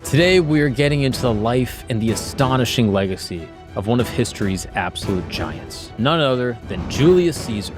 Today, we are getting into the life and the astonishing legacy of one of history's absolute giants, none other than Julius Caesar.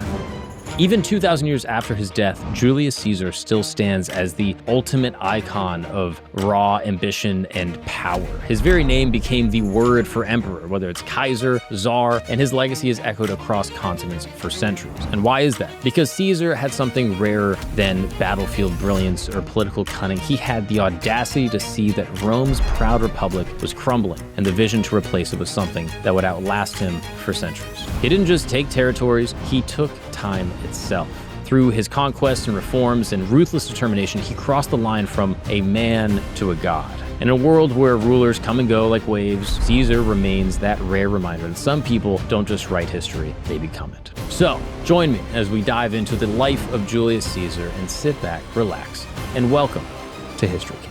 Even 2,000 years after his death, Julius Caesar still stands as the ultimate icon of raw ambition and power. His very name became the word for emperor, whether it's Kaiser, Tsar, and his legacy is echoed across continents for centuries. And why is that? Because Caesar had something rarer than battlefield brilliance or political cunning. He had the audacity to see that Rome's proud republic was crumbling, and the vision to replace it with something that would outlast him for centuries. He didn't just take territories, he took time itself. Through his conquests and reforms and ruthless determination, he crossed the line from a man to a god. In a world where rulers come and go like waves, Caesar remains that rare reminder that some people don't just write history, they become it. So, join me as we dive into the life of Julius Caesar and sit back, relax, and welcome to History Camp.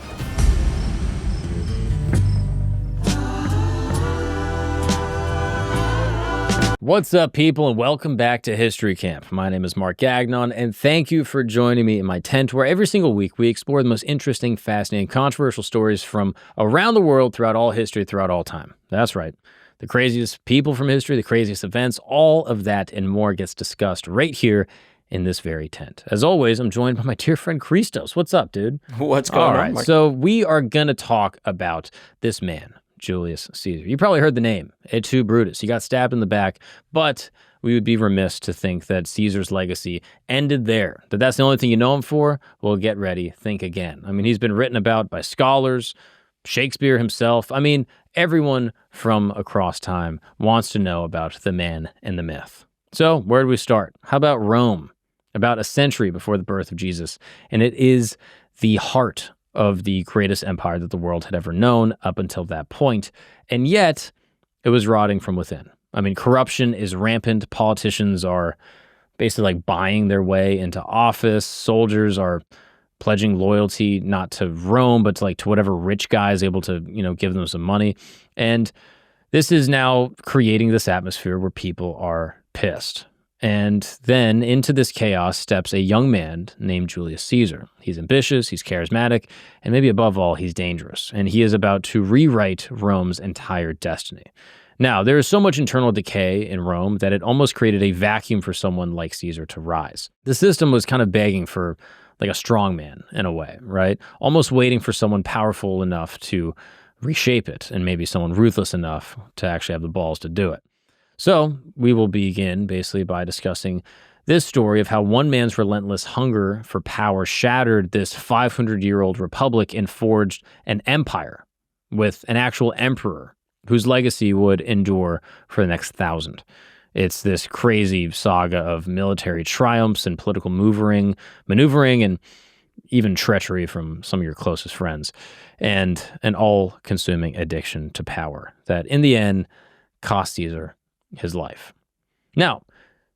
What's up, people, and welcome back to History Camp. My name is Mark Gagnon, and thank you for joining me in my tent, where every single week we explore the most interesting, fascinating, controversial stories from around the world, throughout all history, throughout all time. That's right. The craziest people from history, the craziest events, all of that and more gets discussed right here in this very tent. As always, I'm joined by my dear friend Christos. What's up, dude? What's going on? All right, so we are going to talk about this man, Julius Caesar. You probably heard the name, Et tu, Brutus. He got stabbed in the back, but we would be remiss to think that Caesar's legacy ended there, that that's the only thing you know him for. Well, get ready, think again. I mean, he's been written about by scholars, Shakespeare himself. I mean, everyone from across time wants to know about the man and the myth. So where do we start? How about Rome? About a century before the birth of Jesus, and it is the heart of the greatest empire that the world had ever known up until that point, and yet it was rotting from within. I mean, corruption is rampant. Politicians are basically like buying their way into office. Soldiers are pledging loyalty not to Rome, but to whatever rich guy is able to, give them some money. And this is now creating this atmosphere where people are pissed. And then into this chaos steps a young man named Julius Caesar. He's ambitious, he's charismatic, and maybe above all, he's dangerous. And he is about to rewrite Rome's entire destiny. Now, there is so much internal decay in Rome that it almost created a vacuum for someone like Caesar to rise. The system was kind of begging for like a strong man in a way, right? Almost waiting for someone powerful enough to reshape it, and maybe someone ruthless enough to actually have the balls to do it. So we will begin basically by discussing this story of how one man's relentless hunger for power shattered this 500-year-old republic and forged an empire with an actual emperor whose legacy would endure for the next 1,000. It's this crazy saga of military triumphs and political maneuvering, and even treachery from some of your closest friends, and an all-consuming addiction to power that in the end cost Caesar his life. Now,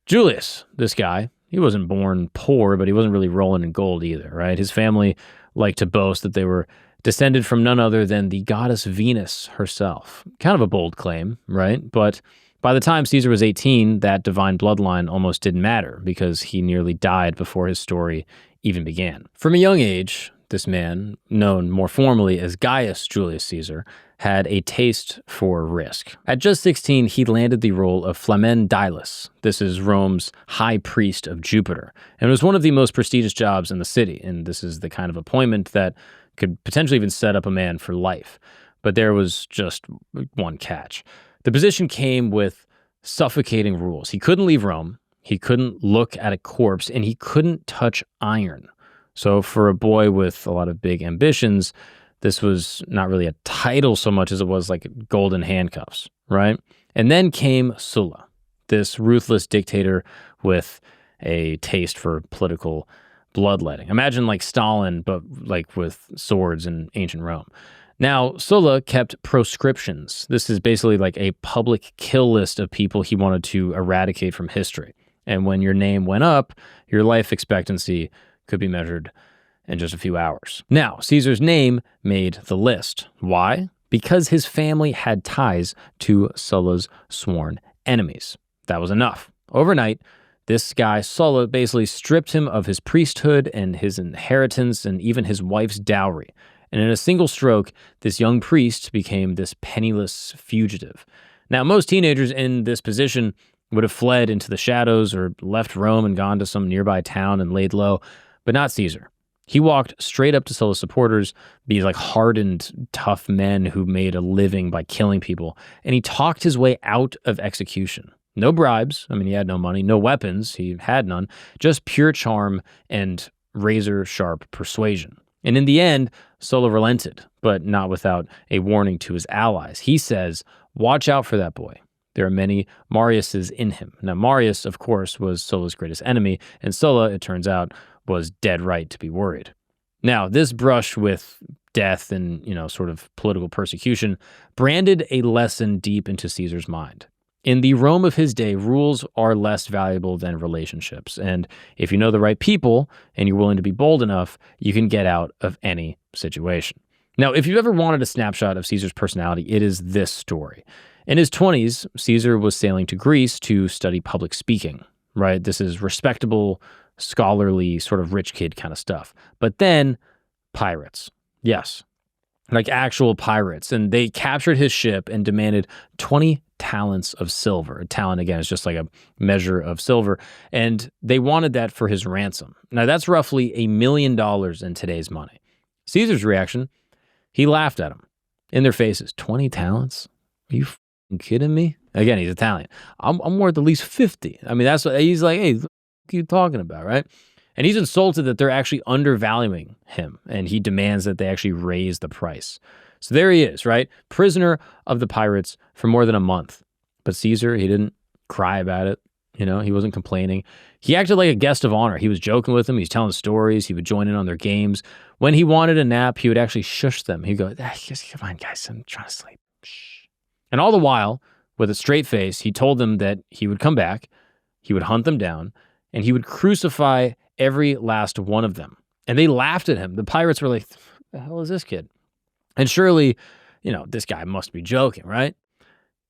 Julius, this guy, he wasn't born poor, but he wasn't really rolling in gold either, right? His family liked to boast that they were descended from none other than the goddess Venus herself. Kind of a bold claim, right? But by the time Caesar was 18, that divine bloodline almost didn't matter because he nearly died before his story even began. From a young age, this man, known more formally as Gaius Julius Caesar, had a taste for risk. At just 16, he landed the role of Flamen Dialis. This is Rome's high priest of Jupiter, and it was one of the most prestigious jobs in the city, and this is the kind of appointment that could potentially even set up a man for life. But there was just one catch. The position came with suffocating rules. He couldn't leave Rome, he couldn't look at a corpse, and he couldn't touch iron. So for a boy with a lot of big ambitions, this was not really a title so much as it was like golden handcuffs, right? And then came Sulla, this ruthless dictator with a taste for political bloodletting. Imagine like Stalin, but like with swords in ancient Rome. Now, Sulla kept proscriptions. This is basically like a public kill list of people he wanted to eradicate from history. And when your name went up, your life expectancy could be measured in just a few hours. Now, Caesar's name made the list. Why? Because his family had ties to Sulla's sworn enemies. That was enough. Overnight, this guy, Sulla, basically stripped him of his priesthood and his inheritance and even his wife's dowry. And in a single stroke, this young priest became this penniless fugitive. Now, most teenagers in this position would have fled into the shadows or left Rome and gone to some nearby town and laid low, but not Caesar. He walked straight up to Sulla's supporters, these like hardened, tough men who made a living by killing people, and he talked his way out of execution. No bribes. I mean, he had no money, no weapons. He had none. Just pure charm and razor-sharp persuasion. And in the end, Sulla relented, but not without a warning to his allies. He says, "Watch out for that boy. There are many Mariuses in him." Now, Marius, of course, was Sulla's greatest enemy, and Sulla, it turns out, was dead right to be worried. Now, this brush with death and, sort of political persecution branded a lesson deep into Caesar's mind. In the Rome of his day, rules are less valuable than relationships. And if you know the right people and you're willing to be bold enough, you can get out of any situation. Now, if you've ever wanted a snapshot of Caesar's personality, it is this story. In his 20s, Caesar was sailing to Greece to study public speaking, right? This is respectable, scholarly, sort of rich kid kind of stuff. But then pirates. Yes, like actual pirates. And they captured his ship and demanded 20 talents of silver. A talent, again, is just like a measure of silver. And they wanted that for his ransom. Now, that's roughly $1 million in today's money. Caesar's reaction, he laughed at them in their faces. 20 talents? Are you kidding me? Again, he's Italian. I'm worth at least 50. I mean, that's what he's like, hey, what are you talking about, right? And he's insulted that they're actually undervaluing him, and he demands that they actually raise the price. So there he is, right? Prisoner of the pirates for more than a month. But Caesar, he didn't cry about it. He wasn't complaining. He acted like a guest of honor. He was joking with them. He's telling stories. He would join in on their games. When he wanted a nap, he would actually shush them. He'd go, come on, guys, I'm trying to sleep. Shh. And all the while, with a straight face, he told them that he would come back, he would hunt them down, and he would crucify every last one of them. And they laughed at him. The pirates were like, the hell is this kid? And surely, this guy must be joking, right?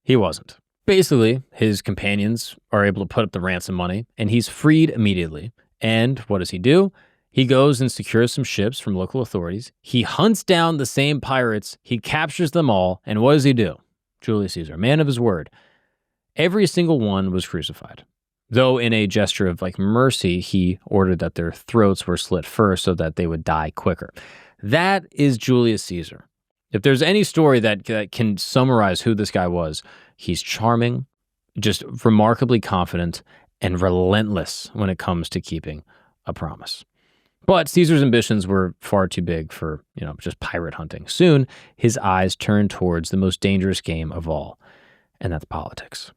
He wasn't. Basically, his companions are able to put up the ransom money, and he's freed immediately. And what does he do? He goes and secures some ships from local authorities. He hunts down the same pirates. He captures them all. And what does he do? Julius Caesar, man of his word. Every single one was crucified. Though in a gesture of mercy, he ordered that their throats were slit first so that they would die quicker. That is Julius Caesar. If there's any story that can summarize who this guy was, he's charming, just remarkably confident, and relentless when it comes to keeping a promise. But Caesar's ambitions were far too big for, just pirate hunting. Soon, his eyes turned towards the most dangerous game of all, and that's politics.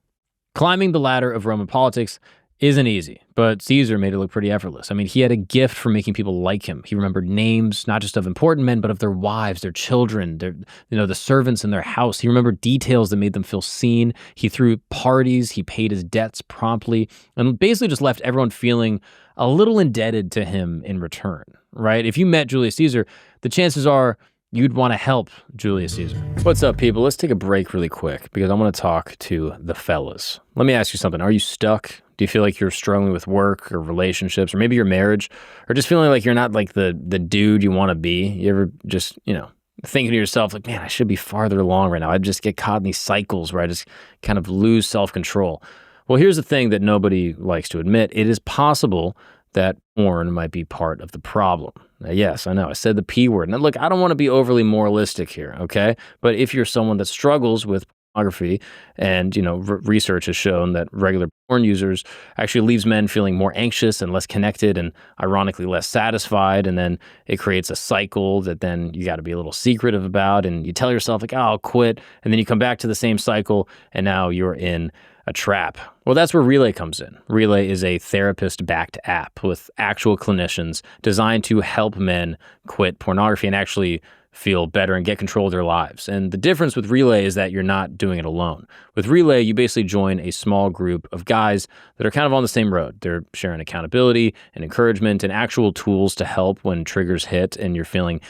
Climbing the ladder of Roman politics isn't easy, but Caesar made it look pretty effortless. I mean, he had a gift for making people like him. He remembered names, not just of important men, but of their wives, their children, the servants in their house. He remembered details that made them feel seen. He threw parties, he paid his debts promptly, and basically just left everyone feeling a little indebted to him in return, right? If you met Julius Caesar, the chances are you'd want to help Julius Caesar. What's up, people? Let's take a break really quick because I want to talk to the fellas. Let me ask you something. Are you stuck? Do you feel like you're struggling with work or relationships or maybe your marriage or just feeling like you're not like the dude you want to be? You ever just, thinking to yourself like, man, I should be farther along right now. I just get caught in these cycles where I just kind of lose self-control. Well, here's the thing that nobody likes to admit. It is possible that porn might be part of the problem. Now, yes, I know, I said the P word. Now, look, I don't want to be overly moralistic here, okay? But if you're someone that struggles with pornography and, research has shown that regular porn users actually leaves men feeling more anxious and less connected and ironically less satisfied. And then it creates a cycle that then you got to be a little secretive about. And you tell yourself like, oh, I'll quit. And then you come back to the same cycle and now you're in a trap. Well, that's where Relay comes in. Relay is a therapist-backed app with actual clinicians designed to help men quit pornography and actually feel better and get control of their lives. And the difference with Relay is that you're not doing it alone. With Relay, you basically join a small group of guys that are kind of on the same road. They're sharing accountability and encouragement and actual tools to help when triggers hit and you're feeling,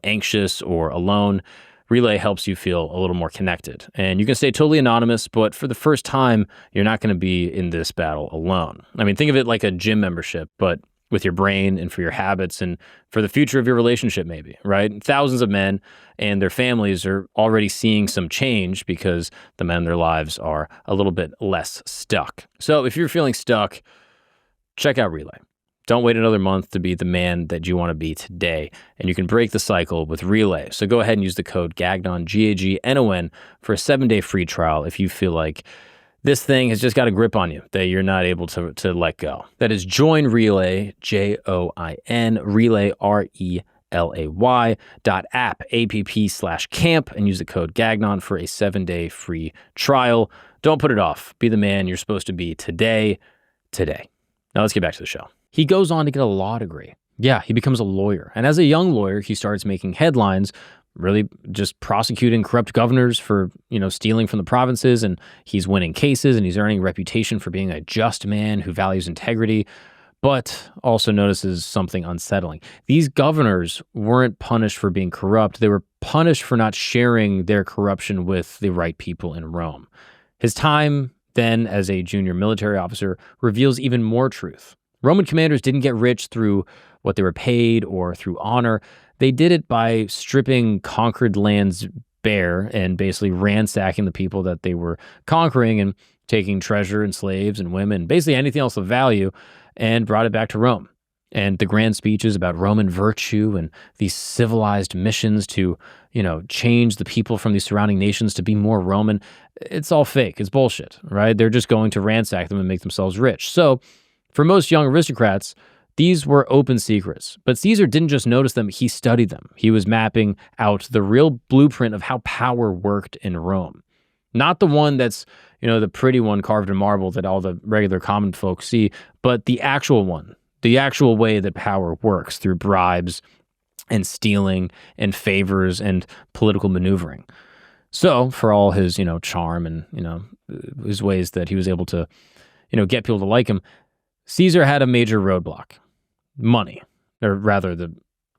anxious or alone. Relay helps you feel a little more connected. And you can stay totally anonymous, but for the first time, you're not going to be in this battle alone. I mean, think of it like a gym membership, but with your brain and for your habits and for the future of your relationship, maybe, right? Thousands of men and their families are already seeing some change because the men in their lives are a little bit less stuck. So if you're feeling stuck, check out Relay. Don't wait another month to be the man that you want to be today. And you can break the cycle with Relay. So go ahead and use the code GAGNON, GAGNON, for a 7-day free trial if you feel like this thing has just got a grip on you that you're not able to let go. That is join Relay, JOIN, Relay, RELAY.app, app/camp, and use the code GAGNON for a 7-day free trial. Don't put it off. Be the man you're supposed to be today. Now let's get back to the show. He goes on to get a law degree. Yeah, he becomes a lawyer. And as a young lawyer, he starts making headlines, really just prosecuting corrupt governors for, stealing from the provinces. And he's winning cases and he's earning a reputation for being a just man who values integrity, but also notices something unsettling. These governors weren't punished for being corrupt. They were punished for not sharing their corruption with the right people in Rome. His time then as a junior military officer reveals even more truth. Roman commanders didn't get rich through what they were paid or through honor. They did it by stripping conquered lands bare and basically ransacking the people that they were conquering and taking treasure and slaves and women, basically anything else of value, and brought it back to Rome. And the grand speeches about Roman virtue and these civilized missions to, change the people from these surrounding nations to be more Roman, it's all fake. It's bullshit, right? They're just going to ransack them and make themselves rich. So for most young aristocrats, these were open secrets. But Caesar didn't just notice them, he studied them. He was mapping out the real blueprint of how power worked in Rome. Not the one that's, the pretty one carved in marble that all the regular common folk see, but the actual one, the actual way that power works through bribes and stealing and favors and political maneuvering. So for all his, charm and, his ways that he was able to, get people to like him, Caesar had a major roadblock. Money, or rather the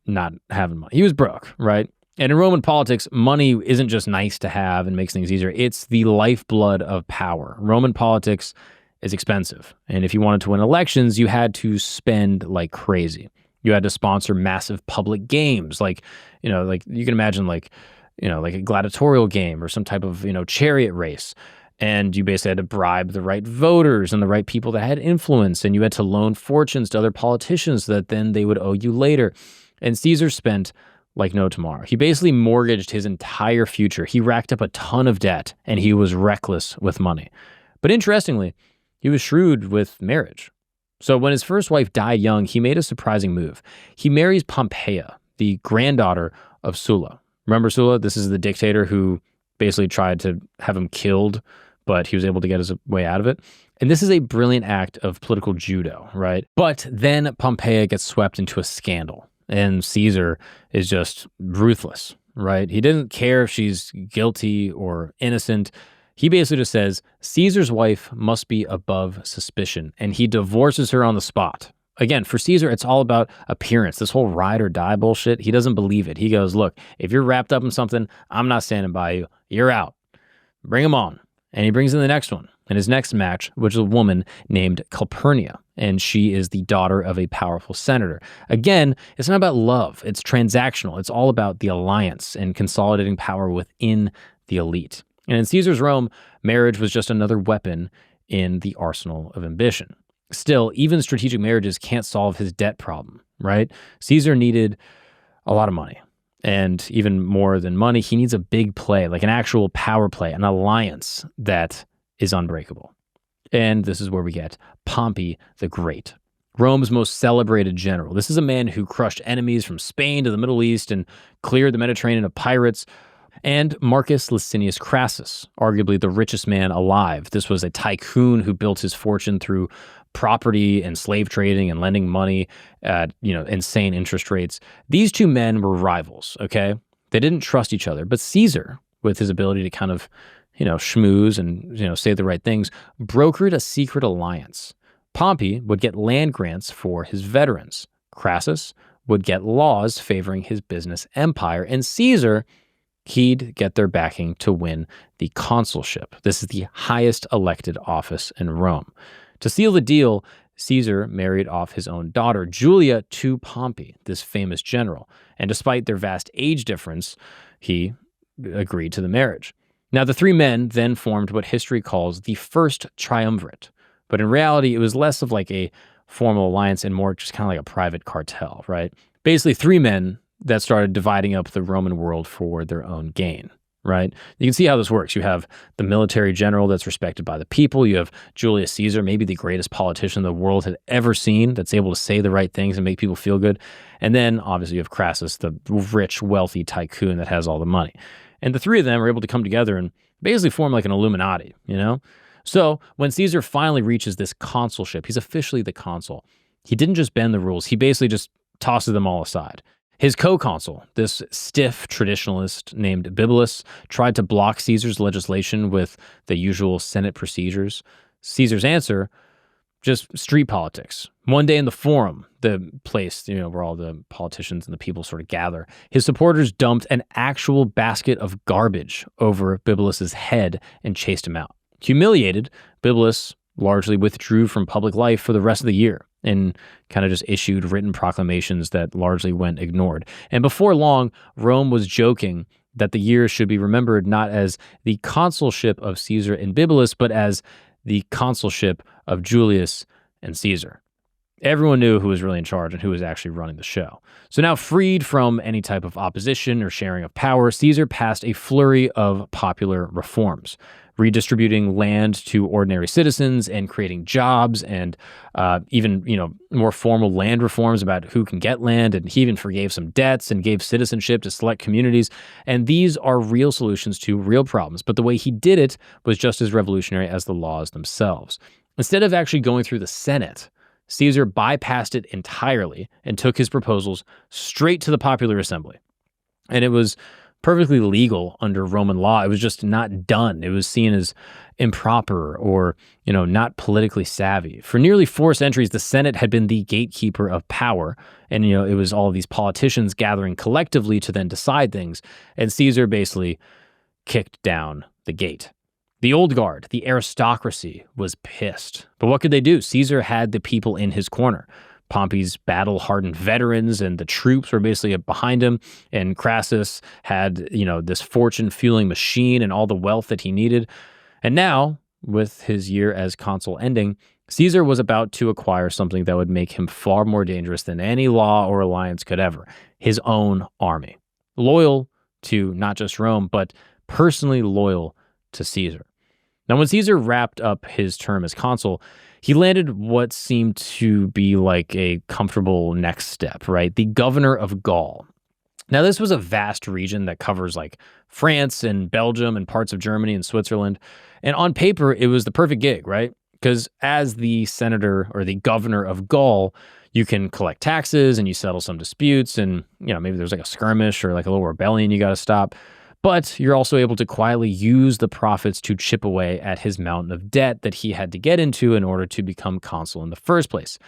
not having money. He was broke, right? And in Roman politics, money isn't just nice to have and makes things easier. It's the lifeblood of power. Roman politics is expensive. And if you wanted to win elections, you had to spend like crazy. You had to sponsor massive public games. Like you can imagine like a gladiatorial game or some type of, chariot race. And you basically had to bribe the right voters and the right people that had influence. And you had to loan fortunes to other politicians that then they would owe you later. And Caesar spent like no tomorrow. He basically mortgaged his entire future. He racked up a ton of debt and he was reckless with money. But interestingly, he was shrewd with marriage. So when his first wife died young, he made a surprising move. He marries Pompeia, the granddaughter of Sulla. Remember Sulla? This is the dictator who basically tried to have him killed, but he was able to get his way out of it. And this is a brilliant act of political judo, right? But then Pompeia gets swept into a scandal, and Caesar is just ruthless, right? He doesn't care if she's guilty or innocent. He basically just says, Caesar's wife must be above suspicion, and he divorces her on the spot. Again, for Caesar, it's all about appearance. This whole ride or die bullshit, he doesn't believe it. He goes, look, if you're wrapped up in something, I'm not standing by you. You're out. Bring him on. And he brings in the next one. And his next match, which is a woman named Calpurnia, and she is the daughter of a powerful senator. Again, it's not about love. It's transactional. It's all about the alliance and consolidating power within the elite. And in Caesar's Rome, marriage was just another weapon in the arsenal of ambition. Still, even strategic marriages can't solve his debt problem, right? Caesar needed a lot of money. And even more than money, he needs a big play, like an actual power play, an alliance that is unbreakable. And this is where we get Pompey the Great, Rome's most celebrated general. This is a man who crushed enemies from Spain to the Middle East and cleared the Mediterranean of pirates. And Marcus Licinius Crassus, arguably the richest man alive. This was a tycoon who built his fortune through property and slave trading and lending money at, insane interest rates. These two men were rivals, okay? They didn't trust each other, but Caesar, with his ability to kind of, schmooze and, say the right things, brokered a secret alliance. Pompey would get land grants for his veterans. Crassus would get laws favoring his business empire. And Caesar, he'd get their backing to win the consulship. This is the highest elected office in Rome. To seal the deal, Caesar married off his own daughter, Julia, to Pompey, this famous general. And despite their vast age difference, he agreed to the marriage. Now, the three men then formed what history calls the First Triumvirate. But in reality, it was less of like a formal alliance and more just kind of like a private cartel, right? Basically, three men that started dividing up the Roman world for their own gain, right? You can see how this works. You have the military general that's respected by the people. You have Julius Caesar, maybe the greatest politician the world had ever seen, that's able to say the right things and make people feel good. And then, obviously, you have Crassus, the rich, wealthy tycoon that has all the money. And the three of them are able to come together and basically form like an Illuminati, you know? So when Caesar finally reaches this consulship, he's officially the consul. He didn't just bend the rules. He basically just tosses them all aside. His co-consul, this stiff traditionalist named Bibulus, tried to block Caesar's legislation with the usual Senate procedures. Caesar's answer, just street politics. One day in the Forum, the place, where all the politicians and the people sort of gather, his supporters dumped an actual basket of garbage over Bibulus's head and chased him out. Humiliated, Bibulus largely withdrew from public life for the rest of the year and kind of just issued written proclamations that largely went ignored. And before long, Rome was joking that the year should be remembered not as the consulship of Caesar and Bibulus, but as the consulship of Julius and Caesar. Everyone knew who was really in charge and who was actually running the show. So now, freed from any type of opposition or sharing of power, Caesar passed a flurry of popular reforms, redistributing land to ordinary citizens and creating jobs and even, more formal land reforms about who can get land. And he even forgave some debts and gave citizenship to select communities. And these are real solutions to real problems. But the way he did it was just as revolutionary as the laws themselves. Instead of actually going through the Senate, Caesar bypassed it entirely and took his proposals straight to the popular assembly. And it was perfectly legal under Roman law. It was just not done. It was seen as improper or, not politically savvy. For nearly 4 centuries, the Senate had been the gatekeeper of power. And, it was all of these politicians gathering collectively to then decide things. And Caesar basically kicked down the gate. The old guard, the aristocracy, was pissed. But what could they do? Caesar had the people in his corner. Pompey's battle-hardened veterans and the troops were basically behind him, and Crassus had, this fortune-fueling machine and all the wealth that he needed. And now, with his year as consul ending, Caesar was about to acquire something that would make him far more dangerous than any law or alliance could ever: his own army. Loyal to not just Rome, but personally loyal to Caesar. Now, when Caesar wrapped up his term as consul, he landed what seemed to be like a comfortable next step, right? The Governor of Gaul. Now, this was a vast region that covers like France and Belgium and parts of Germany and Switzerland. And on paper, it was the perfect gig, right? Because as the senator or the Governor of Gaul, you can collect taxes and you settle some disputes, and maybe there's like a skirmish or like a little rebellion you got to stop. But you're also able to quietly use the profits to chip away at his mountain of debt that he had to get into in order to become consul in the first place.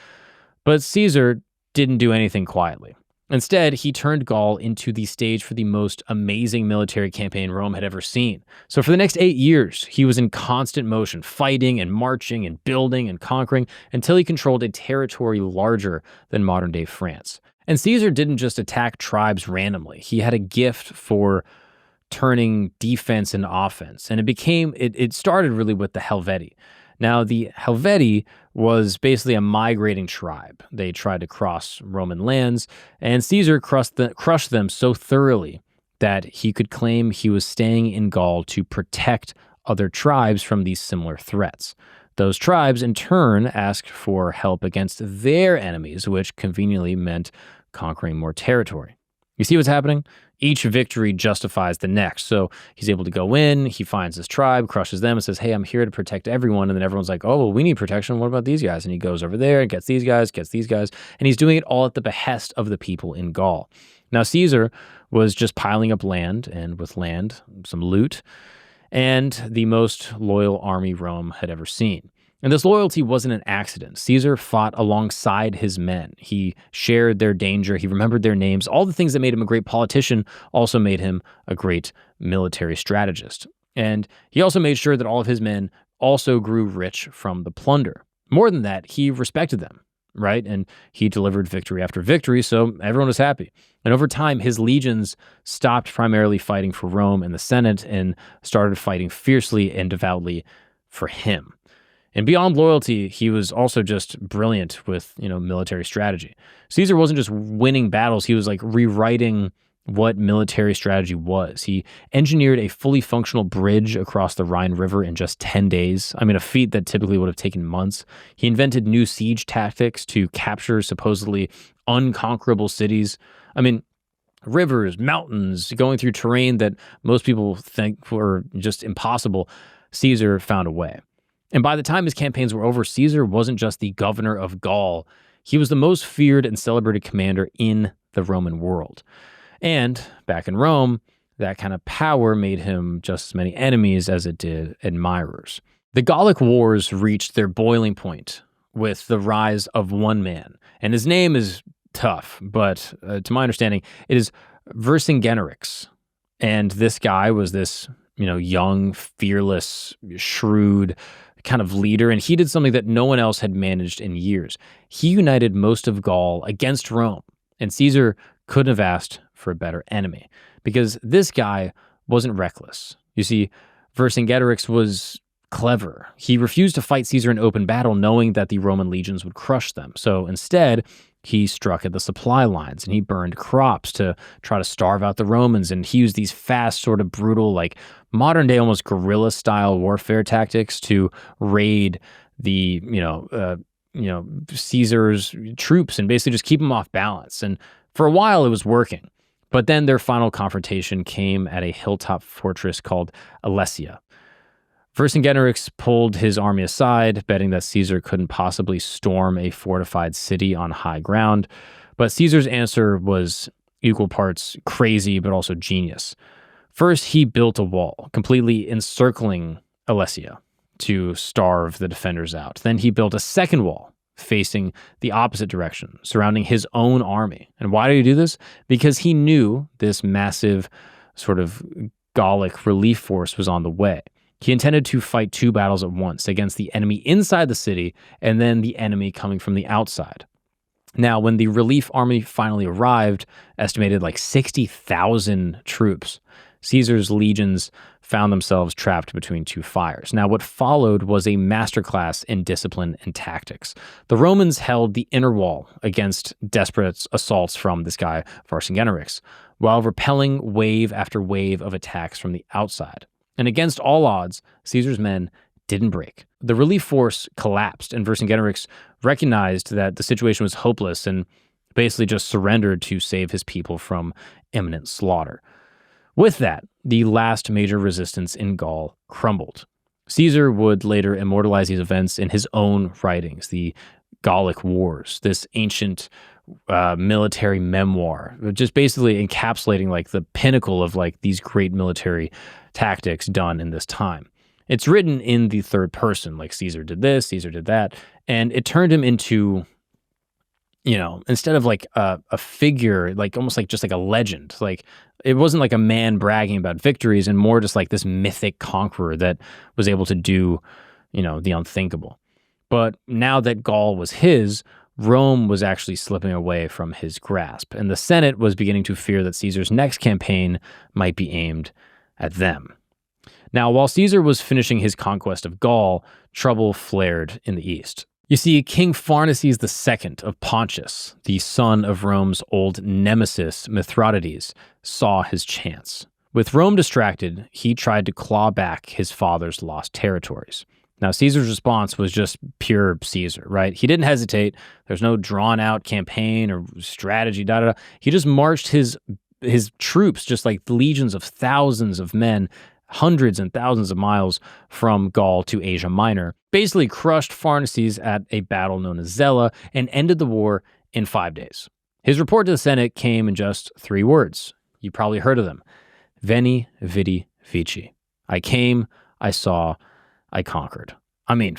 But Caesar didn't do anything quietly. Instead, he turned Gaul into the stage for the most amazing military campaign Rome had ever seen. So for the next 8 years, he was in constant motion, fighting and marching and building and conquering until he controlled a territory larger than modern-day France. And Caesar didn't just attack tribes randomly. He had a gift for turning defense into offense. And it started really with the Helvetii. Now, the Helvetii was basically a migrating tribe. They tried to cross Roman lands, and Caesar crushed them so thoroughly that he could claim he was staying in Gaul to protect other tribes from these similar threats. Those tribes, in turn, asked for help against their enemies, which conveniently meant conquering more territory. You see what's happening? Each victory justifies the next. So he's able to go in, he finds this tribe, crushes them, and says, hey, I'm here to protect everyone. And then everyone's like, oh, well, we need protection. What about these guys? And he goes over there and gets these guys. And he's doing it all at the behest of the people in Gaul. Now, Caesar was just piling up land, and with land, some loot, and the most loyal army Rome had ever seen. And this loyalty wasn't an accident. Caesar fought alongside his men. He shared their danger. He remembered their names. All the things that made him a great politician also made him a great military strategist. And he also made sure that all of his men also grew rich from the plunder. More than that, he respected them, right? And he delivered victory after victory, so everyone was happy. And over time, his legions stopped primarily fighting for Rome and the Senate and started fighting fiercely and devoutly for him. And beyond loyalty, he was also just brilliant with, military strategy. Caesar wasn't just winning battles, he was like rewriting what military strategy was. He engineered a fully functional bridge across the Rhine River in just 10 days. I mean, a feat that typically would have taken months. He invented new siege tactics to capture supposedly unconquerable cities. I mean, rivers, mountains, going through terrain that most people think were just impossible. Caesar found a way. And by the time his campaigns were over, Caesar wasn't just the governor of Gaul. He was the most feared and celebrated commander in the Roman world. And back in Rome, that kind of power made him just as many enemies as it did admirers. The Gallic Wars reached their boiling point with the rise of one man. And his name is tough, but to my understanding, it is Vercingetorix. And this guy was this, young, fearless, shrewd kind of leader, and he did something that no one else had managed in years. He united most of Gaul against Rome, and Caesar couldn't have asked for a better enemy, because this guy wasn't reckless. You see, Vercingetorix was clever. He refused to fight Caesar in open battle, knowing that the Roman legions would crush them. So instead, he struck at the supply lines and he burned crops to try to starve out the Romans. And he used these fast, sort of brutal, like modern day, almost guerrilla style warfare tactics to raid the, Caesar's troops and basically just keep them off balance. And for a while it was working. But then their final confrontation came at a hilltop fortress called Alesia. Vercingetorix pulled his army aside, betting that Caesar couldn't possibly storm a fortified city on high ground. But Caesar's answer was equal parts crazy, but also genius. First, he built a wall, completely encircling Alesia to starve the defenders out. Then he built a second wall, facing the opposite direction, surrounding his own army. And why did he do this? Because he knew this massive sort of Gallic relief force was on the way. He intended to fight two battles at once, against the enemy inside the city and then the enemy coming from the outside. Now, when the relief army finally arrived, estimated like 60,000 troops, Caesar's legions found themselves trapped between two fires. Now, what followed was a masterclass in discipline and tactics. The Romans held the inner wall against desperate assaults from this guy, Vercingetorix, while repelling wave after wave of attacks from the outside. And against all odds, Caesar's men didn't break. The relief force collapsed, and Vercingetorix recognized that the situation was hopeless and basically just surrendered to save his people from imminent slaughter. With that, the last major resistance in Gaul crumbled. Caesar would later immortalize these events in his own writings, the Gallic Wars, this ancient military memoir, just basically encapsulating like the pinnacle of like these great military tactics done in this time. It's written in the third person, like Caesar did this, Caesar did that, and it turned him into, instead of like a figure, like almost like just like a legend. Like it wasn't like a man bragging about victories, and more just like this mythic conqueror that was able to do, the unthinkable. But now that Gaul was his, Rome was actually slipping away from his grasp, and the Senate was beginning to fear that Caesar's next campaign might be aimed at them. Now, while Caesar was finishing his conquest of Gaul, trouble flared in the east. You see, King Pharnaces II of Pontus, the son of Rome's old nemesis Mithridates, saw his chance. With Rome distracted, he tried to claw back his father's lost territories. Now, Caesar's response was just pure Caesar, right? He didn't hesitate. There's no drawn-out campaign or strategy, He just marched his troops, just like legions of thousands of men, hundreds and thousands of miles from Gaul to Asia Minor, basically crushed Pharnaces at a battle known as Zela and ended the war in 5 days. His report to the Senate came in just 3 words. You probably heard of them. Veni, vidi, vici. I came, I saw, I conquered. I mean,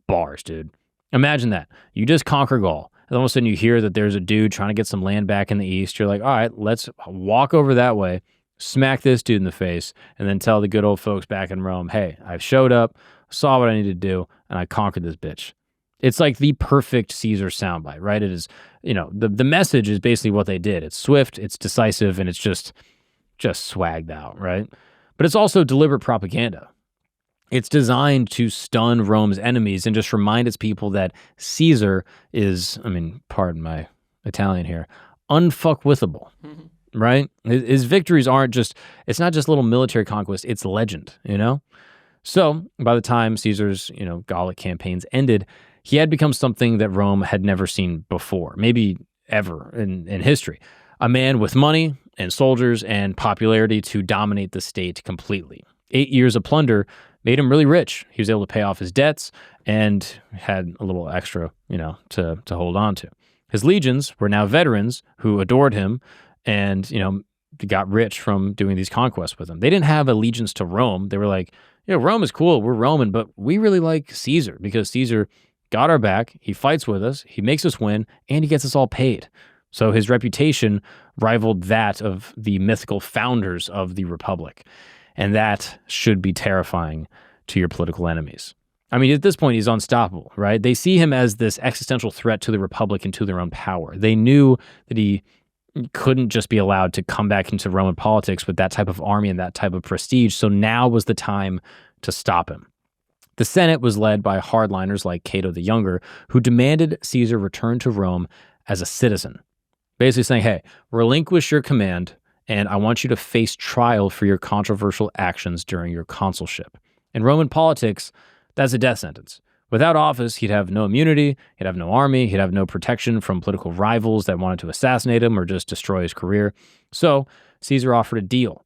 bars, dude. Imagine that. You just conquer Gaul. And all of a sudden you hear that there's a dude trying to get some land back in the east. You're like, all right, let's walk over that way, smack this dude in the face, and then tell the good old folks back in Rome, hey, I showed up, saw what I needed to do, and I conquered this bitch. It's like the perfect Caesar soundbite, right? It is, the message is basically what they did. It's swift, it's decisive, and it's just swagged out, right? But it's also deliberate propaganda. It's designed to stun Rome's enemies and just remind its people that Caesar is, pardon my Italian here, unfuckwithable, right? His victories it's not just little military conquest, it's legend, So by the time Caesar's, Gallic campaigns ended, he had become something that Rome had never seen before, maybe ever in history. A man with money and soldiers and popularity to dominate the state completely. 8 years of plunder made him really rich. He was able to pay off his debts and had a little extra, to hold on to. His legions were now veterans who adored him and, got rich from doing these conquests with him. They didn't have allegiance to Rome. They were like, Rome is cool. We're Roman, but we really like Caesar because Caesar got our back. He fights with us. He makes us win, and he gets us all paid. So his reputation rivaled that of the mythical founders of the Republic. And that should be terrifying to your political enemies. At this point, he's unstoppable, right? They see him as this existential threat to the Republic and to their own power. They knew that he couldn't just be allowed to come back into Roman politics with that type of army and that type of prestige. So now was the time to stop him. The Senate was led by hardliners like Cato the Younger, who demanded Caesar return to Rome as a citizen. Basically saying, hey, relinquish your command, and I want you to face trial for your controversial actions during your consulship. In Roman politics, that's a death sentence. Without office, he'd have no immunity, he'd have no army, he'd have no protection from political rivals that wanted to assassinate him or just destroy his career. So Caesar offered a deal.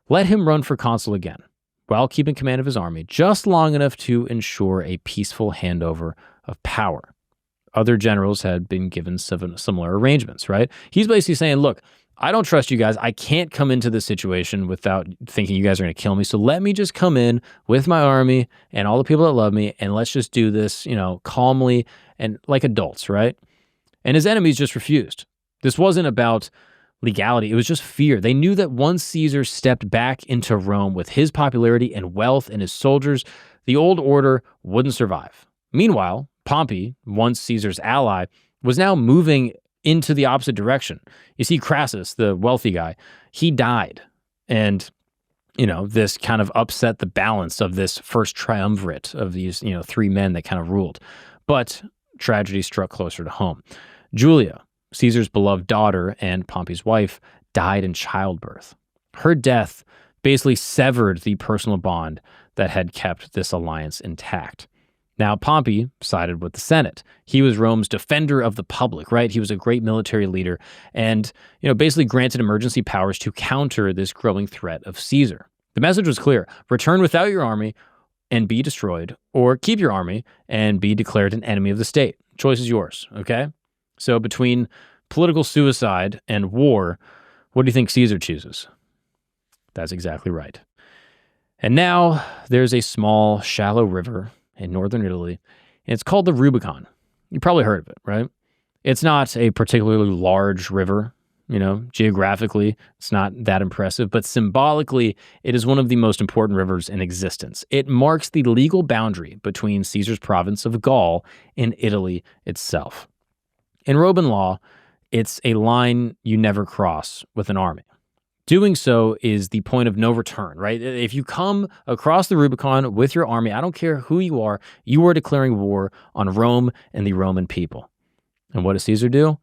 Let him run for consul again, while keeping command of his army, just long enough to ensure a peaceful handover of power. Other generals had been given similar arrangements, right? He's basically saying, look, I don't trust you guys. I can't come into this situation without thinking you guys are going to kill me. So let me just come in with my army and all the people that love me, and let's just do this, calmly and like adults, right? And his enemies just refused. This wasn't about legality. It was just fear. They knew that once Caesar stepped back into Rome with his popularity and wealth and his soldiers, the old order wouldn't survive. Meanwhile, Pompey, once Caesar's ally, was now moving into the opposite direction. You see, Crassus, the wealthy guy, he died. And, this kind of upset the balance of this first triumvirate of these, three men that kind of ruled. But tragedy struck closer to home. Julia, Caesar's beloved daughter and Pompey's wife, died in childbirth. Her death basically severed the personal bond that had kept this alliance intact. Now, Pompey sided with the Senate. He was Rome's defender of the public, right? He was a great military leader and, basically granted emergency powers to counter this growing threat of Caesar. The message was clear: return without your army and be destroyed, or keep your army and be declared an enemy of the state. Choice is yours, okay? So between political suicide and war, what do you think Caesar chooses? That's exactly right. And now there's a small, shallow river in northern Italy, and it's called the Rubicon. You probably heard of it, right? It's not a particularly large river, geographically, it's not that impressive, but symbolically, it is one of the most important rivers in existence. It marks the legal boundary between Caesar's province of Gaul and Italy itself. In Roman law, it's a line you never cross with an army. Doing so is the point of no return, right? If you come across the Rubicon with your army, I don't care who you are declaring war on Rome and the Roman people. And what does Caesar do?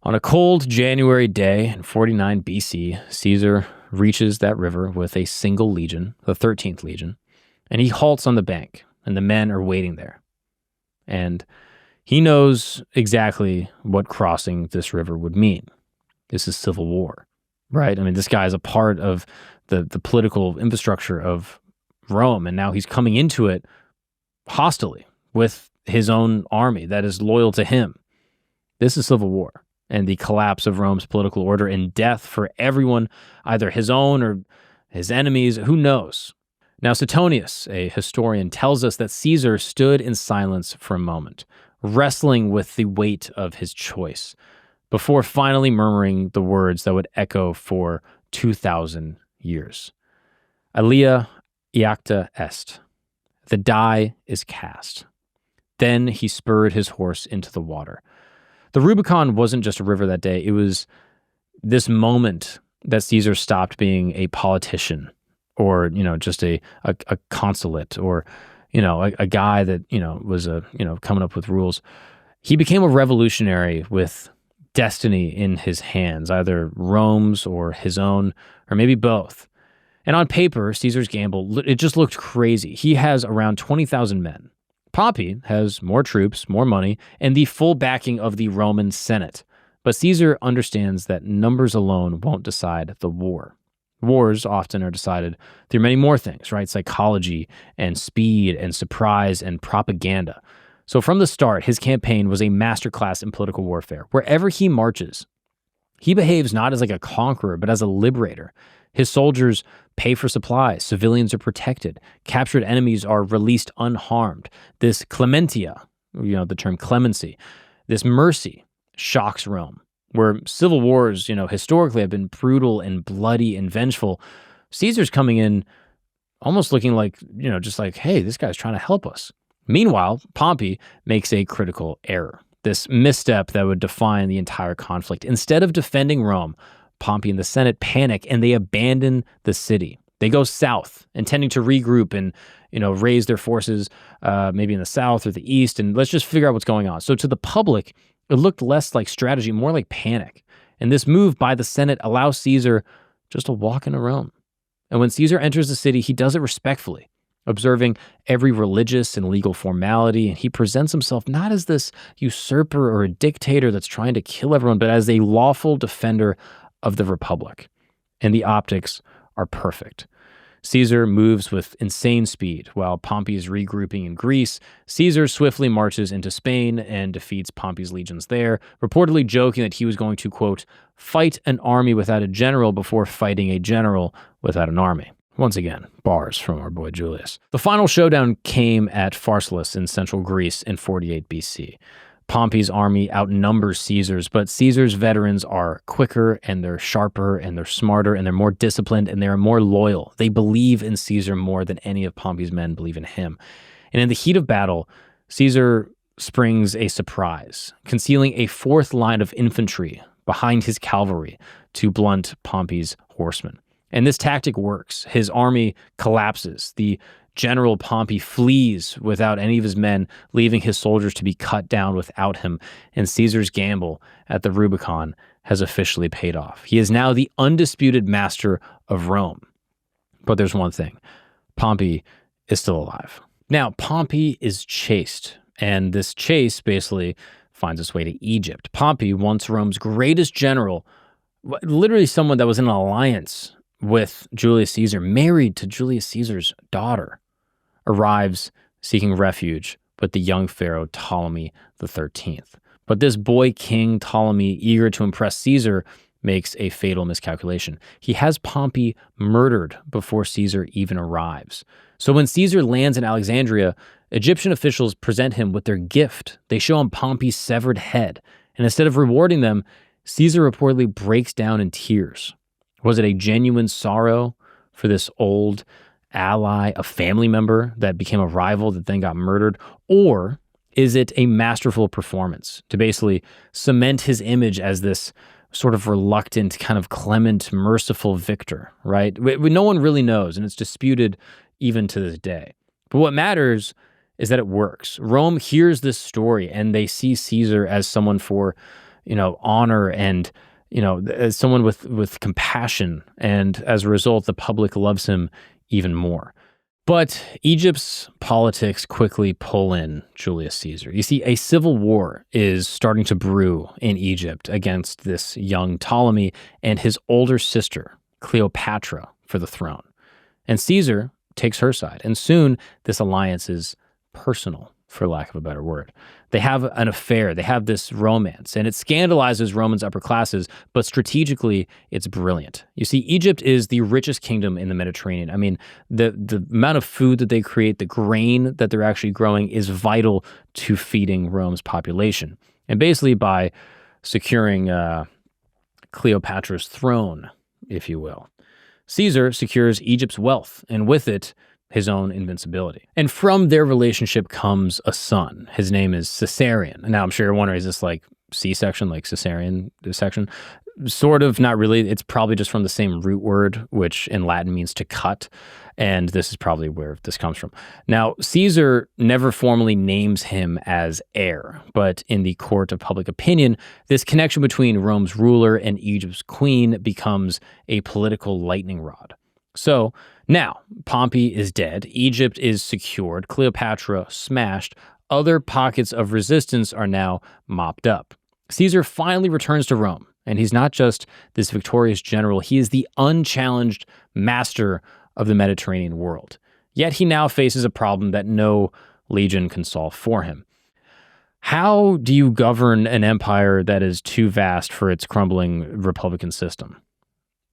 On a cold January day in 49 BC, Caesar reaches that river with a single legion, the 13th Legion, and he halts on the bank, and the men are waiting there. And he knows exactly what crossing this river would mean. This is civil war. Right? This guy is a part of the political infrastructure of Rome, and now he's coming into it hostilely with his own army that is loyal to him. This is civil war and the collapse of Rome's political order and death for everyone, either his own or his enemies, who knows? Now, Suetonius, a historian, tells us that Caesar stood in silence for a moment, wrestling with the weight of his choice, before finally murmuring the words that would echo for 2,000 years. Alia iacta est. The die is cast. Then he spurred his horse into the water. The Rubicon wasn't just a river that day. It was this moment that Caesar stopped being a politician or, just a consulate or, a guy that, was coming up with rules. He became a revolutionary with destiny in his hands, either Rome's or his own, or maybe both. And on paper, Caesar's gamble, it just looked crazy. He has around 20,000 men. Pompey has more troops, more money, and the full backing of the Roman Senate. But Caesar understands that numbers alone won't decide the war. Wars often are decided through many more things, right? Psychology and speed and surprise and propaganda. So from the start, his campaign was a masterclass in political warfare. Wherever he marches, he behaves not as like a conqueror, but as a liberator. His soldiers pay for supplies. Civilians are protected. Captured enemies are released unharmed. This clementia, the term clemency, this mercy shocks Rome. Where civil wars, historically have been brutal and bloody and vengeful, Caesar's coming in almost looking like, just like, hey, this guy's trying to help us. Meanwhile, Pompey makes a critical error, this misstep that would define the entire conflict. Instead of defending Rome, Pompey and the Senate panic and they abandon the city. They go south, intending to regroup and, raise their forces maybe in the south or the east, and let's just figure out what's going on. So to the public, it looked less like strategy, more like panic. And this move by the Senate allows Caesar just to walk into Rome. And when Caesar enters the city, he does it respectfully, observing every religious and legal formality. And he presents himself not as this usurper or a dictator that's trying to kill everyone, but as a lawful defender of the Republic. And the optics are perfect. Caesar moves with insane speed while Pompey is regrouping in Greece. Caesar swiftly marches into Spain and defeats Pompey's legions there, reportedly joking that he was going to, quote, fight an army without a general before fighting a general without an army. Once again, bars from our boy Julius. The final showdown came at Pharsalus in central Greece in 48 BC. Pompey's army outnumbers Caesar's, but Caesar's veterans are quicker and they're sharper and they're smarter and they're more disciplined and they're more loyal. They believe in Caesar more than any of Pompey's men believe in him. And in the heat of battle, Caesar springs a surprise, concealing a fourth line of infantry behind his cavalry to blunt Pompey's horsemen. And this tactic works. His army collapses. The General Pompey flees without any of his men, leaving his soldiers to be cut down without him, and Caesar's gamble at the Rubicon has officially paid off. He is now the undisputed master of Rome. But there's one thing. Pompey is still alive. Now, Pompey is chased, and this chase basically finds its way to Egypt. Pompey, once Rome's greatest general, literally someone that was in an alliance with Julius Caesar, married to Julius Caesar's daughter, arrives seeking refuge with the young pharaoh Ptolemy XIII. But this boy king Ptolemy, eager to impress Caesar, makes a fatal miscalculation. He has Pompey murdered before Caesar even arrives. So when Caesar lands in Alexandria, Egyptian officials present him with their gift. They show him Pompey's severed head. And instead of rewarding them, Caesar reportedly breaks down in tears. Was it a genuine sorrow for this old ally, a family member that became a rival that then got murdered? Or is it a masterful performance to basically cement his image as this sort of reluctant, kind of clement, merciful victor, right? No one really knows, and it's disputed even to this day. But what matters is that it works. Rome hears this story, and they see Caesar as someone for, honor and, as someone with compassion. And as a result, the public loves him even more. But Egypt's politics quickly pull in Julius Caesar. You see, a civil war is starting to brew in Egypt against this young Ptolemy and his older sister, Cleopatra, for the throne. And Caesar takes her side. And soon, this alliance is personal, for lack of a better word. They have an affair. They have this romance, and it scandalizes Rome's upper classes, but strategically, it's brilliant. You see, Egypt is the richest kingdom in the Mediterranean. I mean, the amount of food that they create, the grain that they're actually growing is vital to feeding Rome's population. And basically, by securing Cleopatra's throne, if you will, Caesar secures Egypt's wealth, and with it, his own invincibility. And from their relationship comes a son. His name is Caesarion. And now I'm sure you're wondering, is this like C-section, like Caesarian section? Sort of, not really. It's probably just from the same root word, which in Latin means to cut. And this is probably where this comes from. Now, Caesar never formally names him as heir, but in the court of public opinion, this connection between Rome's ruler and Egypt's queen becomes a political lightning rod. So now, Pompey is dead, Egypt is secured, Cleopatra smashed, other pockets of resistance are now mopped up. Caesar finally returns to Rome, and he's not just this victorious general, he is the unchallenged master of the Mediterranean world. Yet he now faces a problem that no legion can solve for him. How do you govern an empire that is too vast for its crumbling republican system?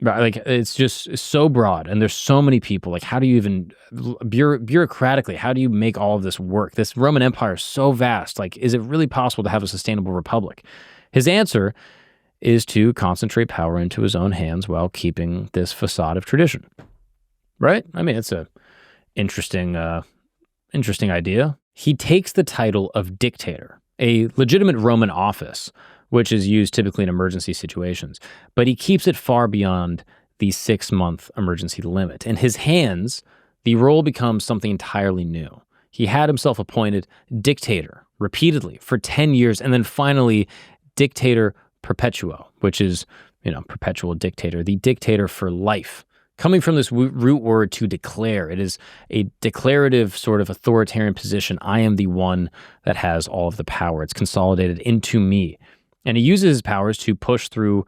Like, it's just so broad, and there's so many people. Like, how do you even, bureaucratically, how do you make all of this work? This Roman Empire is so vast. Like, is it really possible to have a sustainable republic? His answer is to concentrate power into his own hands while keeping this facade of tradition. Right? I mean, it's a interesting idea. He takes the title of dictator, a legitimate Roman office, which is used typically in emergency situations, but he keeps it far beyond the 6-month emergency limit. In his hands, the role becomes something entirely new. He had himself appointed dictator repeatedly for 10 years, and then finally dictator perpetuo, which is, perpetual dictator, the dictator for life. Coming from this root word to declare, it is a declarative sort of authoritarian position. I am the one that has all of the power. It's consolidated into me. And he uses his powers to push through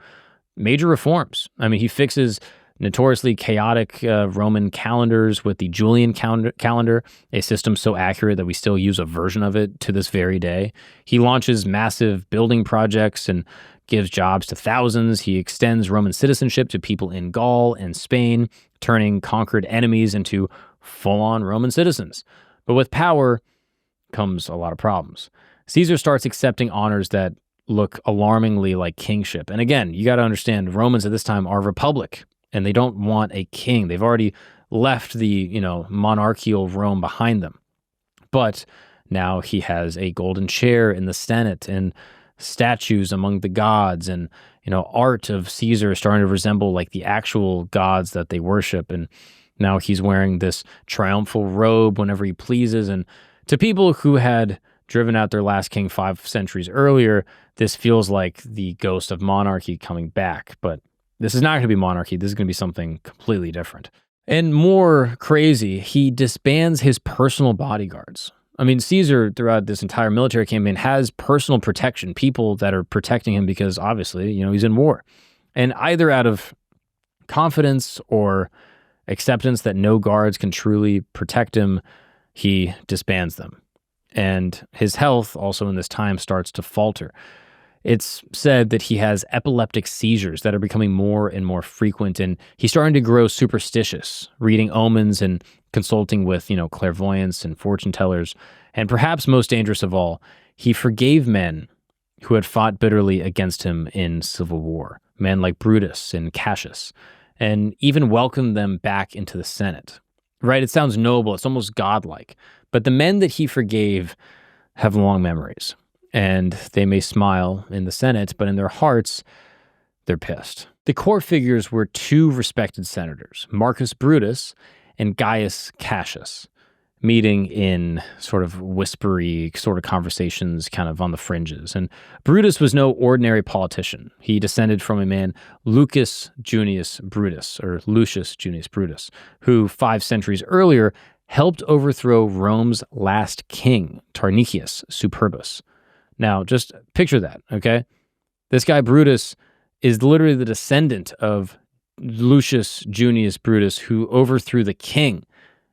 major reforms. I mean, he fixes notoriously chaotic Roman calendars with the Julian calendar, a system so accurate that we still use a version of it to this very day. He launches massive building projects and gives jobs to thousands. He extends Roman citizenship to people in Gaul and Spain, turning conquered enemies into full-on Roman citizens. But with power comes a lot of problems. Caesar starts accepting honors that look alarmingly like kingship. And again, you got to understand, Romans at this time are a republic, and they don't want a king. They've already left the, monarchical Rome behind them. But now he has a golden chair in the Senate and statues among the gods, and art of Caesar is starting to resemble like the actual gods that they worship. And now he's wearing this triumphal robe whenever he pleases. And to people who had driven out their last king 5 centuries earlier, this feels like the ghost of monarchy coming back. But this is not going to be monarchy. This is going to be something completely different. And more crazy, he disbands his personal bodyguards. I mean, Caesar, throughout this entire military campaign, has personal protection, people that are protecting him because, obviously, he's in war. And either out of confidence or acceptance that no guards can truly protect him, he disbands them. And his health also in this time starts to falter. It's said that he has epileptic seizures that are becoming more and more frequent, and he's starting to grow superstitious, reading omens and consulting with, clairvoyants and fortune tellers. And perhaps most dangerous of all, he forgave men who had fought bitterly against him in civil war, men like Brutus and Cassius, and even welcomed them back into the Senate. Right? It sounds noble. It's almost godlike. But the men that he forgave have long memories, and they may smile in the Senate, but in their hearts, they're pissed. The core figures were 2 respected senators, Marcus Brutus and Gaius Cassius, meeting in sort of whispery sort of conversations kind of on the fringes. And Brutus was no ordinary politician. He descended from a man, Lucius Junius Brutus, who 5 centuries earlier helped overthrow Rome's last king, Tarquinius Superbus. Now, just picture that, okay? This guy Brutus is literally the descendant of Lucius Junius Brutus, who overthrew the king.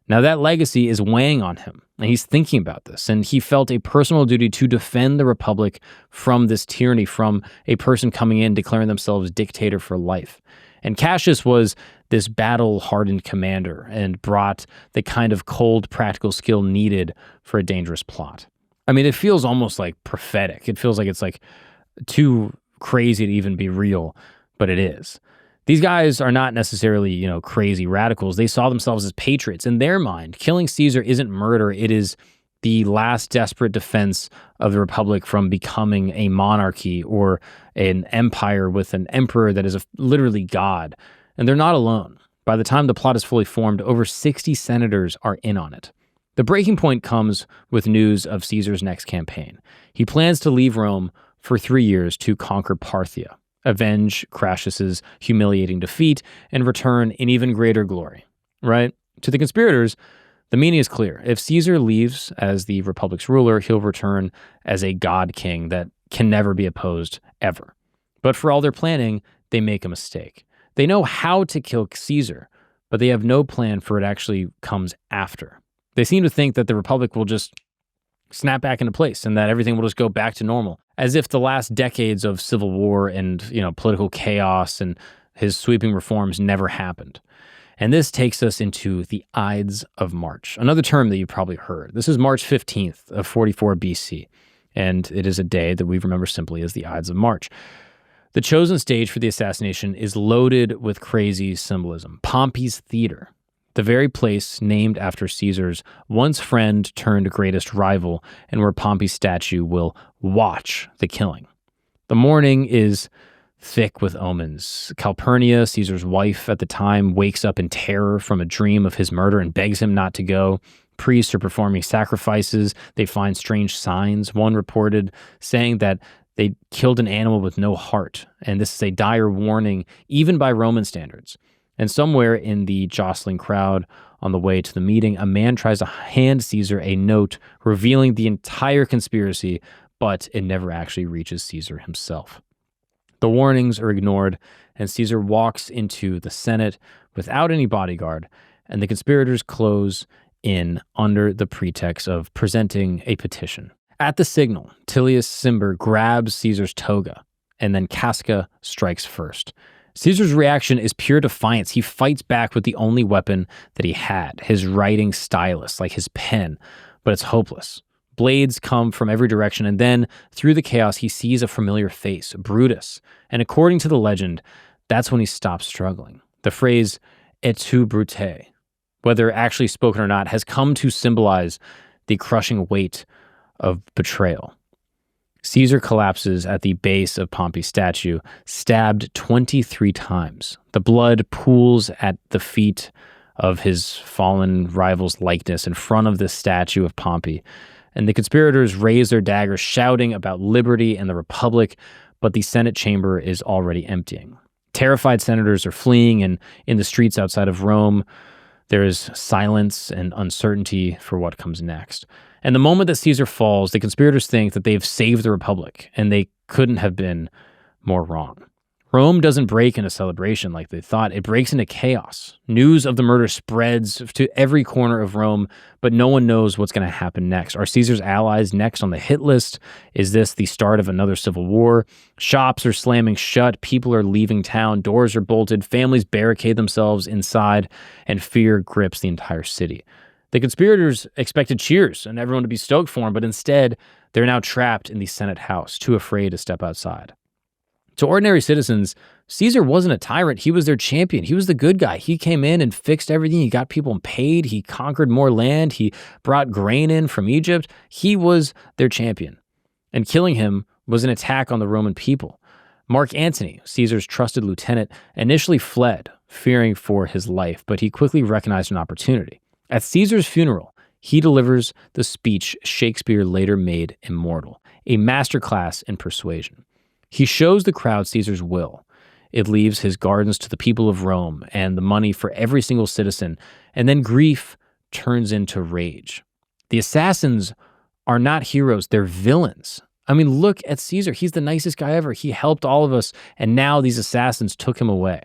Now, that legacy is weighing on him, and he's thinking about this, and he felt a personal duty to defend the republic from this tyranny, from a person coming in declaring themselves dictator for life. And Cassius was this battle-hardened commander and brought the kind of cold, practical skill needed for a dangerous plot. I mean, it feels almost like prophetic. It feels like it's like too crazy to even be real, but it is. These guys are not necessarily, crazy radicals. They saw themselves as patriots. In their mind, killing Caesar isn't murder. It is the last desperate defense of the Republic from becoming a monarchy or an empire with an emperor that is literally God. And they're not alone. By the time the plot is fully formed, over 60 senators are in on it. The breaking point comes with news of Caesar's next campaign. He plans to leave Rome for 3 years to conquer Parthia, avenge Crassus's humiliating defeat, and return in even greater glory, right? To the conspirators, the meaning is clear. If Caesar leaves as the Republic's ruler, he'll return as a god king that can never be opposed, ever. But for all their planning, they make a mistake. They know how to kill Caesar, but they have no plan for what actually comes after. They seem to think that the Republic will just snap back into place and that everything will just go back to normal, as if the last decades of civil war and, political chaos and his sweeping reforms never happened. And this takes us into the Ides of March, another term that you've probably heard. This is March 15th of 44 BC, and it is a day that we remember simply as the Ides of March. The chosen stage for the assassination is loaded with crazy symbolism. Pompey's theater, the very place named after Caesar's once friend turned greatest rival, and where Pompey's statue will watch the killing. The morning is thick with omens. Calpurnia, Caesar's wife at the time, wakes up in terror from a dream of his murder and begs him not to go. Priests are performing sacrifices. They find strange signs. One reported saying that they killed an animal with no heart, and this is a dire warning, even by Roman standards. And somewhere in the jostling crowd on the way to the meeting, a man tries to hand Caesar a note revealing the entire conspiracy, but it never actually reaches Caesar himself. The warnings are ignored, and Caesar walks into the Senate without any bodyguard, and the conspirators close in under the pretext of presenting a petition. At the signal, Tullius Cimber grabs Caesar's toga, and then Casca strikes first. Caesar's reaction is pure defiance. He fights back with the only weapon that he had, his writing stylus, like his pen, but it's hopeless. Blades come from every direction, and then, through the chaos, he sees a familiar face, Brutus. And according to the legend, that's when he stops struggling. The phrase, et tu, Brute, whether actually spoken or not, has come to symbolize the crushing weight of betrayal. Caesar collapses at the base of Pompey's statue, stabbed 23 times. The blood pools at the feet of his fallen rival's likeness in front of this statue of Pompey. And the conspirators raise their daggers, shouting about liberty and the Republic, but the Senate chamber is already emptying. Terrified senators are fleeing, and in the streets outside of Rome, there is silence and uncertainty for what comes next. And the moment that Caesar falls, the conspirators think that they've saved the Republic, and they couldn't have been more wrong. Rome doesn't break into celebration like they thought. It breaks into chaos. News of the murder spreads to every corner of Rome, but no one knows what's going to happen next. Are Caesar's allies next on the hit list? Is this the start of another civil war? Shops are slamming shut. People are leaving town. Doors are bolted. Families barricade themselves inside, and fear grips the entire city. The conspirators expected cheers and everyone to be stoked for him, but instead, they're now trapped in the Senate house, too afraid to step outside. To ordinary citizens, Caesar wasn't a tyrant. He was their champion. He was the good guy. He came in and fixed everything. He got people paid. He conquered more land. He brought grain in from Egypt. He was their champion. And killing him was an attack on the Roman people. Mark Antony, Caesar's trusted lieutenant, initially fled, fearing for his life, but he quickly recognized an opportunity. At Caesar's funeral, he delivers the speech Shakespeare later made immortal, a masterclass in persuasion. He shows the crowd Caesar's will. It leaves his gardens to the people of Rome and the money for every single citizen, and then grief turns into rage. The assassins are not heroes, they're villains. I mean, look at Caesar. He's the nicest guy ever. He helped all of us, and now these assassins took him away.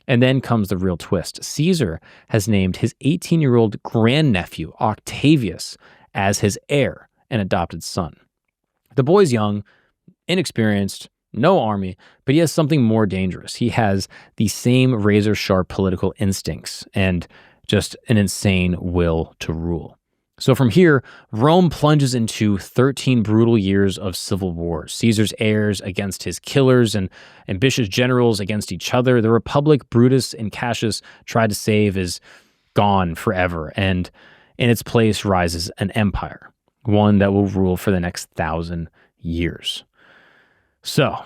And then comes the real twist. Caesar has named his 18-year-old grandnephew, Octavius, as his heir and adopted son. The boy's young, inexperienced, no army, but he has something more dangerous. He has the same razor-sharp political instincts and just an insane will to rule. So from here, Rome plunges into 13 brutal years of civil wars. Caesar's heirs against his killers and ambitious generals against each other. The republic Brutus and Cassius tried to save is gone forever, and in its place rises an empire, one that will rule for the next 1,000 years. So,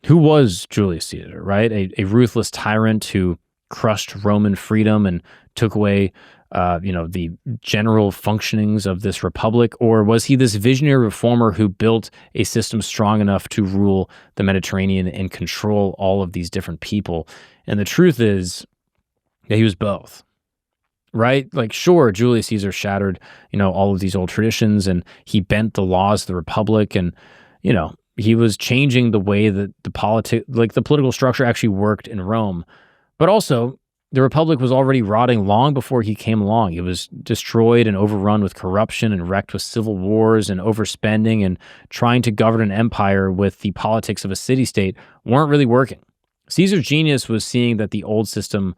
who was Julius Caesar, right? A ruthless tyrant who crushed Roman freedom and took away the general functionings of this republic? Or was he this visionary reformer who built a system strong enough to rule the Mediterranean and control all of these different people? And the truth is that he was both, right? Like, sure, Julius Caesar shattered, all of these old traditions, and he bent the laws of the republic, and, he was changing the way that the political structure actually worked in Rome. But also, the Republic was already rotting long before he came along. It was destroyed and overrun with corruption and wrecked with civil wars and overspending, and trying to govern an empire with the politics of a city-state weren't really working. Caesar's genius was seeing that the old system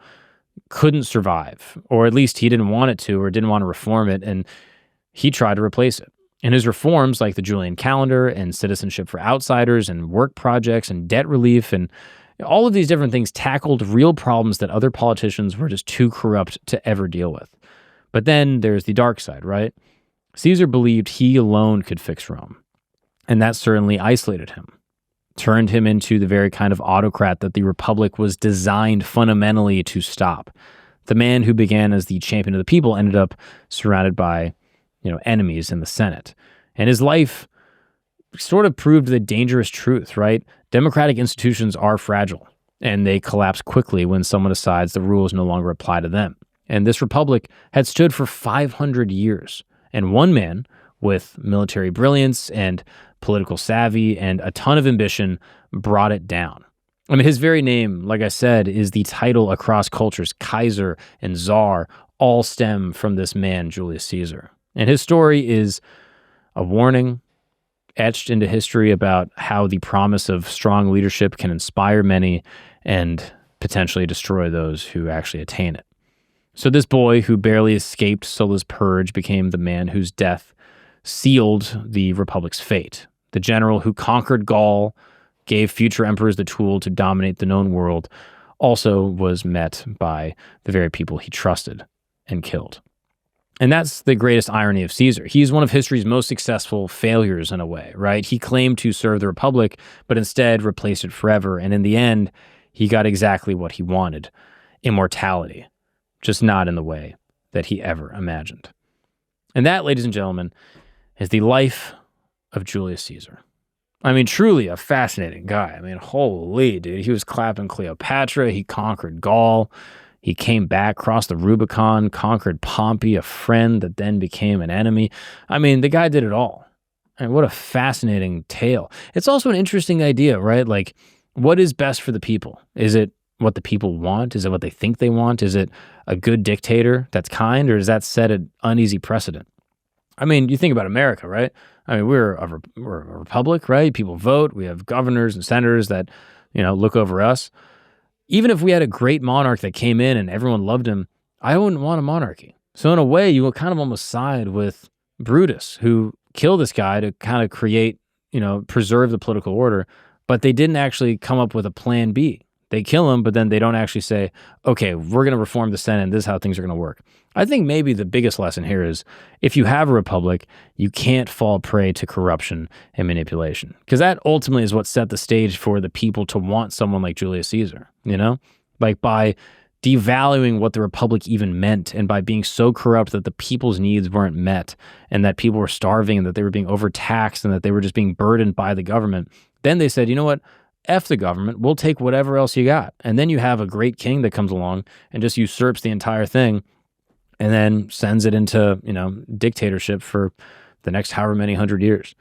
couldn't survive, or at least he didn't want it to, or didn't want to reform it, and he tried to replace it. And his reforms, like the Julian calendar and citizenship for outsiders and work projects and debt relief and all of these different things, tackled real problems that other politicians were just too corrupt to ever deal with. But then there's the dark side, right? Caesar believed he alone could fix Rome, and that certainly isolated him, turned him into the very kind of autocrat that the Republic was designed fundamentally to stop. The man who began as the champion of the people ended up surrounded by, enemies in the Senate. And his life sort of proved the dangerous truth, right? Democratic institutions are fragile, and they collapse quickly when someone decides the rules no longer apply to them. And this republic had stood for 500 years, and one man with military brilliance and political savvy and a ton of ambition brought it down. I mean, his very name, like I said, is the title across cultures. Kaiser and Czar all stem from this man, Julius Caesar. And his story is a warning etched into history about how the promise of strong leadership can inspire many and potentially destroy those who actually attain it. So this boy who barely escaped Sulla's purge became the man whose death sealed the Republic's fate. The general who conquered Gaul, gave future emperors the tool to dominate the known world, also was met by the very people he trusted and killed. And that's the greatest irony of Caesar. He's one of history's most successful failures in a way, right? He claimed to serve the Republic, but instead replaced it forever. And in the end, he got exactly what he wanted: immortality, just not in the way that he ever imagined. And that, ladies and gentlemen, is the life of Julius Caesar. I mean, truly a fascinating guy. I mean, holy dude, he was clapping Cleopatra, he conquered Gaul, he came back, crossed the Rubicon, conquered Pompey, a friend that then became an enemy. I mean, the guy did it all. And what a fascinating tale. It's also an interesting idea, right? Like, what is best for the people? Is it what the people want? Is it what they think they want? Is it a good dictator that's kind, or does that set an uneasy precedent? I mean, you think about America, right? I mean, we're a republic, right? People vote. We have governors and senators that, look over us. Even if we had a great monarch that came in and everyone loved him, I wouldn't want a monarchy. So in a way, you will kind of almost side with Brutus, who killed this guy to kind of create, preserve the political order, but they didn't actually come up with a plan B. They kill him, but then they don't actually say, okay, we're going to reform the Senate and this is how things are going to work. I think maybe the biggest lesson here is if you have a republic, you can't fall prey to corruption and manipulation, because that ultimately is what set the stage for the people to want someone like Julius Caesar, like by devaluing what the republic even meant, and by being so corrupt that the people's needs weren't met, and that people were starving, and that they were being overtaxed, and that they were just being burdened by the government. Then they said, you know what? F the government, we'll take whatever else you got. And then you have a great king that comes along and just usurps the entire thing and then sends it into, dictatorship for the next however many 100 years.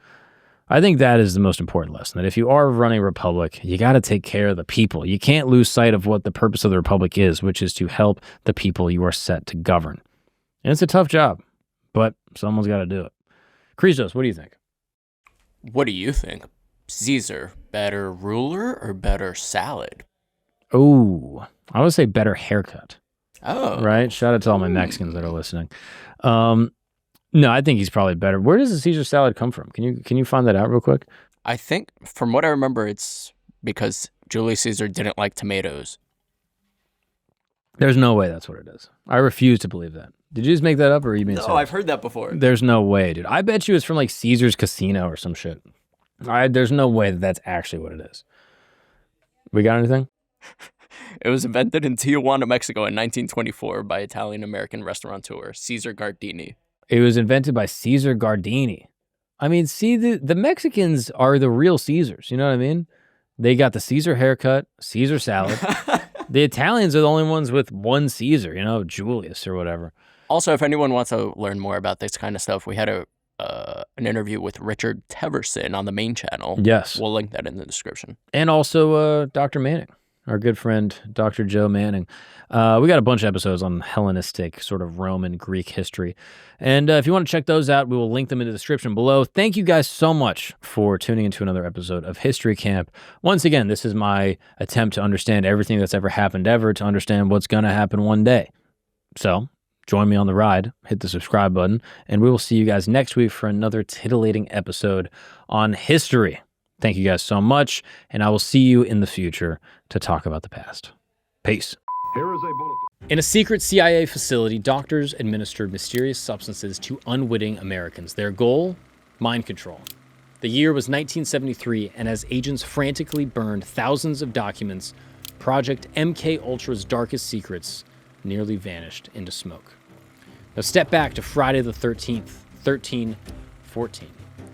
I think that is the most important lesson, that if you are running a republic, you got to take care of the people. You can't lose sight of what the purpose of the republic is, which is to help the people you are set to govern. And it's a tough job, but someone's got to do it. Christos, what do you think? What do you think? Caesar, better ruler or better salad? Oh, I would say better haircut. Oh. Right? Shout out to all my Mexicans that are listening. No, I think he's probably better. Where does the Caesar salad come from? Can you find that out real quick? I think, from what I remember, it's because Julius Caesar didn't like tomatoes. There's no way that's what it is. I refuse to believe that. Did you just make that up, or are you being serious? No, I've heard that before. There's no way, dude. I bet you it's from like Caesar's Casino or some shit. There's no way that that's actually what it is. We got anything? It was invented in Tijuana, Mexico in 1924 by Italian-American restaurateur Cesar Gardini. It was invented by Cesar Gardini. I mean, see, the Mexicans are the real Caesars. You know what I mean? They got the Caesar haircut, Caesar salad. The Italians are the only ones with one Caesar, you know, Julius or whatever. Also, if anyone wants to learn more about this kind of stuff, we had an interview with Richard Teverson on the main channel. Yes. We'll link that in the description. And also Dr. Manning, our good friend, Dr. Joe Manning. We got a bunch of episodes on Hellenistic, sort of Roman, Greek history. And if you want to check those out, we will link them in the description below. Thank you guys so much for tuning into another episode of History Camp. Once again, this is my attempt to understand everything that's ever happened ever, to understand what's going to happen one day. So join me on the ride, hit the subscribe button, and we will see you guys next week for another titillating episode on history. Thank you guys so much, and I will see you in the future to talk about the past. Peace. Here is a bulletin. In a secret CIA facility, doctors administered mysterious substances to unwitting Americans. Their goal? Mind control. The year was 1973, and as agents frantically burned thousands of documents, Project MK Ultra's darkest secrets nearly vanished into smoke. Now step back to Friday the 13th, 1314.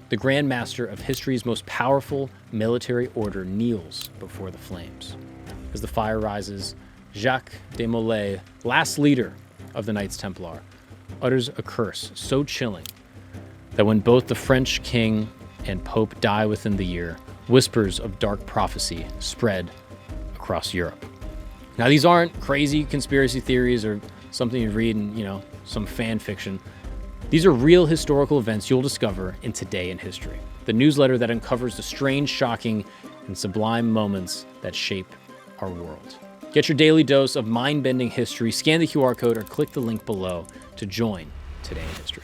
The Grand Master of history's most powerful military order kneels before the flames. As the fire rises, Jacques de Molay, last leader of the Knights Templar, utters a curse so chilling that when both the French king and Pope die within the year, whispers of dark prophecy spread across Europe. Now, these aren't crazy conspiracy theories or something you read in, some fan fiction. These are real historical events you'll discover in Today in History, the newsletter that uncovers the strange, shocking, and sublime moments that shape our world. Get your daily dose of mind-bending history, scan the QR code, or click the link below to join Today in History.